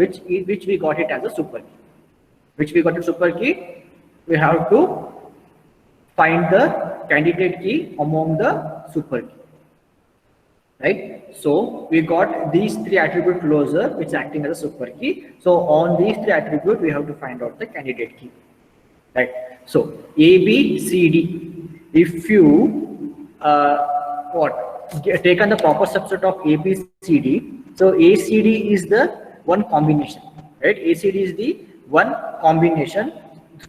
which we got it as a super key. Which we got a super key, we have to find the candidate key among the super key, right? So we got these three attribute closer which acting as a super key. So on these three attribute we have to find out the candidate key, right? So A, B, C, D. If you taken the proper subset of A, B, C, D. So A, C, D is the one combination, right? A, C, D is the one combination.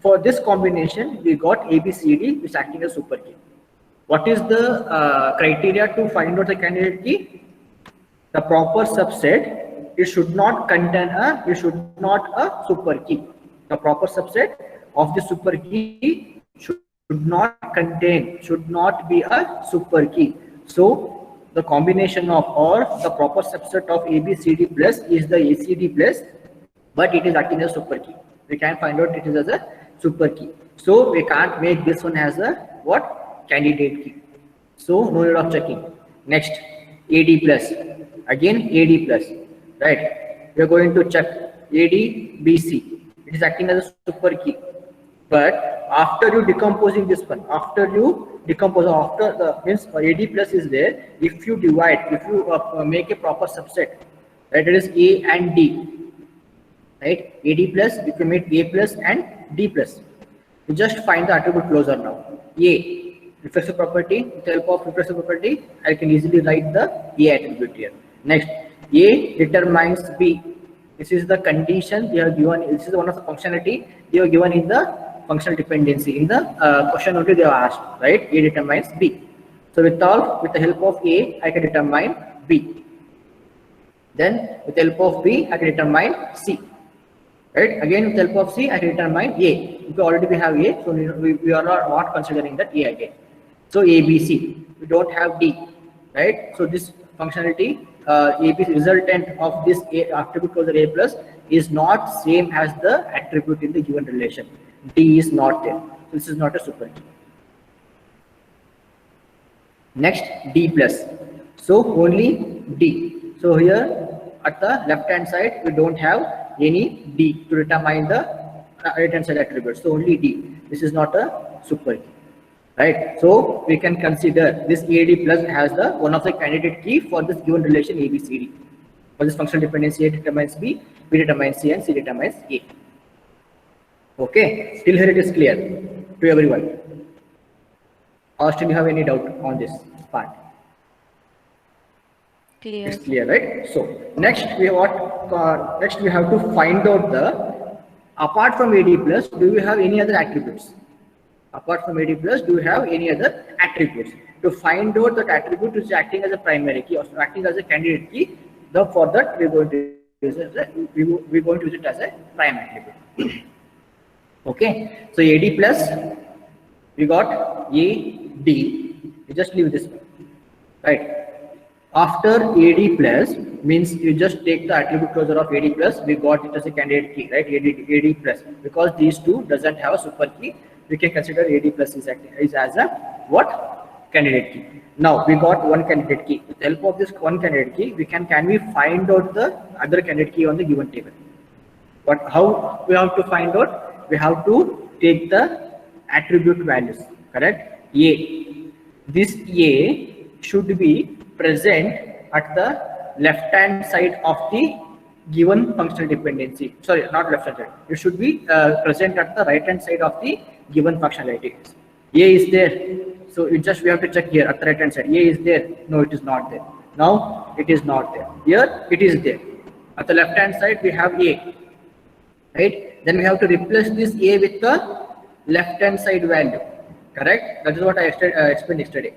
For this combination, we got A, B, C, D, which is acting as super key. What is the criteria to find out the candidate key? The proper subset, it should not contain a super key. The proper subset of the super key should not be a super key. So the combination of or the proper subset of ABCD plus is the ACD plus, but it is acting as a super key. We can find out it is as a super key. So we can't make this one as a what? Candidate key. So no need of checking. Next, AD plus. Again AD plus, right? We are going to check AD BC. It is acting as a super key. But after you decomposing this one, after the means AD plus is there, if you divide, if you make a proper subset, right, it is A and D, right? AD plus, if you make A plus and D plus, you just find the attribute closer now. A, reflexive property, with the help of reflexive property, I can easily write the A attribute here. Next, A determines B. This is the condition they are given. This is one of the functionality they are given in the functional dependency. In the question only they are asked, right? A determines B. So with the help of A, I can determine B. Then with the help of B, I can determine C. Right? Again with the help of C, I can determine A. Already we have A, so we are not considering that A again. So A, B, C. We don't have D, right? So this functionality, AB resultant of this A attribute closer A plus is not same as the attribute in the given relation. D is not there. This is not a super key. Next, D plus. So only D. So here at the left hand side, we don't have any D to determine the right hand side attribute. So only D. This is not a super key. Right, so we can consider this AD plus as the one of the candidate key for this given relation ABCD. For this functional dependency, A determines B, B determines C, and C determines A. Okay, till here it is clear to everyone. Or still you have any doubt on this part? Clear. It's clear, right? So next we have next we have to find out the apart from AD plus, do we have any other attributes? Apart from AD plus, do you have any other attributes? To find out that attribute which is acting as a primary key or acting as a candidate key, for that we're going to use it as a prime attribute. Okay, so AD plus, we got AD. You just leave this one, right? After AD plus means you just take the attribute closer of AD plus, we got it as a candidate key, right? AD plus, because these two doesn't have a super key. We can consider AD plus is as a what? Candidate key. Now we got one candidate key. With the help of this one candidate key, can we find out the other candidate key on the given table? But how we have to find out? We have to take the attribute values, correct? A. This A should be present at the left hand side of the given functional dependency. Sorry, not left hand side. It should be present at the right hand side of the given functionality. A is there, so we have to check here at the right hand side. A is there, no, it is not there. Now it is not there. Here it is there. At the left hand side we have A, right? Then we have to replace this A with the left hand side value, correct? That is what I explained yesterday.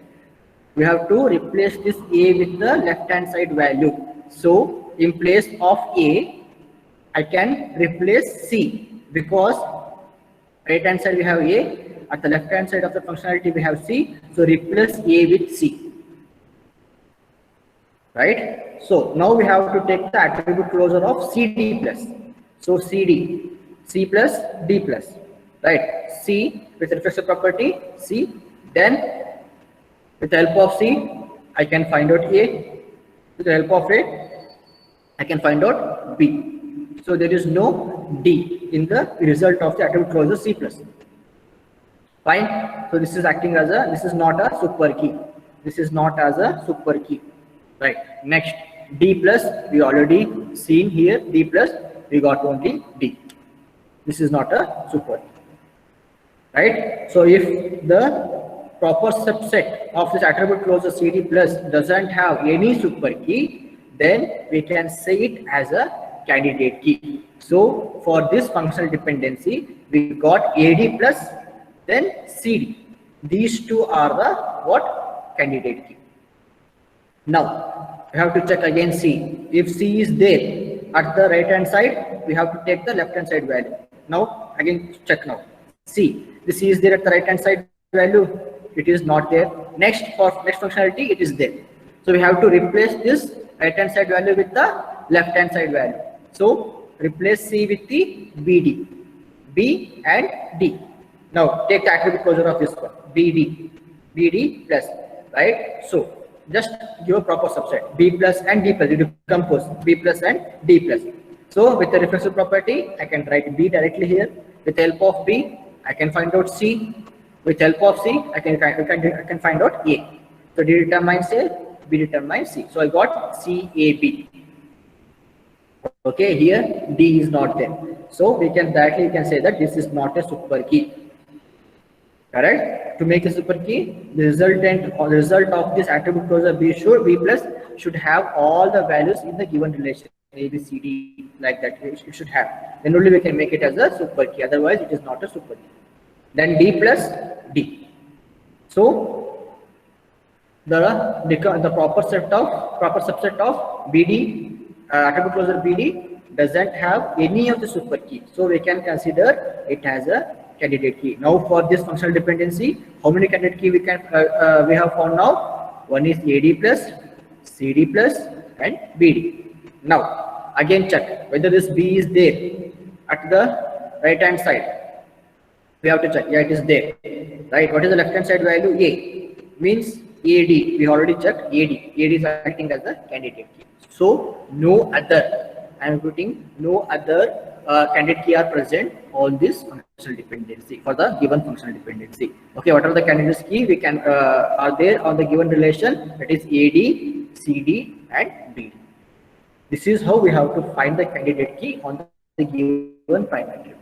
We have to replace this A with the left hand side value. So in place of A, I can replace C, because right hand side we have A, at the left hand side of the functionality we have C, so replace A with C, right? So now we have to take the attribute closer of CD plus. So CD, C plus, D plus, right? C with reflexive property, C, then with the help of C, I can find out A, with the help of A, I can find out B. So there is no D in the result of the attribute closure C plus. Fine. So this is acting as a, this is not a super key. This is not as a super key. Right. Next, D plus, we already seen here, D plus, we got only D. This is not a super key. Right. So if the proper subset of this attribute closure CD plus doesn't have any super key, then we can say it as a candidate key. So for this functional dependency, we got AD plus, then CD. These two are the what? Candidate key. Now we have to check again C. If C is there at the right hand side, we have to take the left hand side value. Now again check now. C. The C is there at the right hand side value. It is not there. Next, for next functionality, it is there. So we have to replace this right hand side value with the left hand side value. So replace C with the BD, B and D. Now take the attribute closure of this one, BD plus, right? So just give a proper subset, B plus and D plus, you decompose B plus and D plus. So with the reflexive property, I can write B directly here. With the help of B, I can find out C. With help of C, I can find out A. So D determines A, B determines C. So I got C, A, B. Okay, here D is not there. So we can directly say that this is not a super key. Correct? To make a super key, the result of this attribute closure B plus should have all the values in the given relation A, B, C, D, like that. It should have. Then only we can make it as a super key. Otherwise, it is not a super key. Then D plus D. So the proper subset of BD, attribute closure BD, doesn't have any of the super key. So we can consider it as a candidate key. Now for this functional dependency, how many candidate key we have found now? One is AD plus, CD plus, and BD. Now again check whether this B is there at the right hand side. We have to check. Yeah, it is there. Right. What is the left hand side value? A means AD. We already checked AD. AD is acting as the candidate key. So no other. I am putting no other candidate key are present on this functional dependency for the given functional dependency. Okay. What are the candidate key we can are there on the given relation? That is AD, CD, and BD. This is how we have to find the candidate key on the given prime attribute.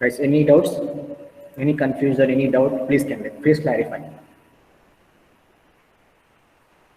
Guys, any doubts, any confusion, any doubt, please clarify.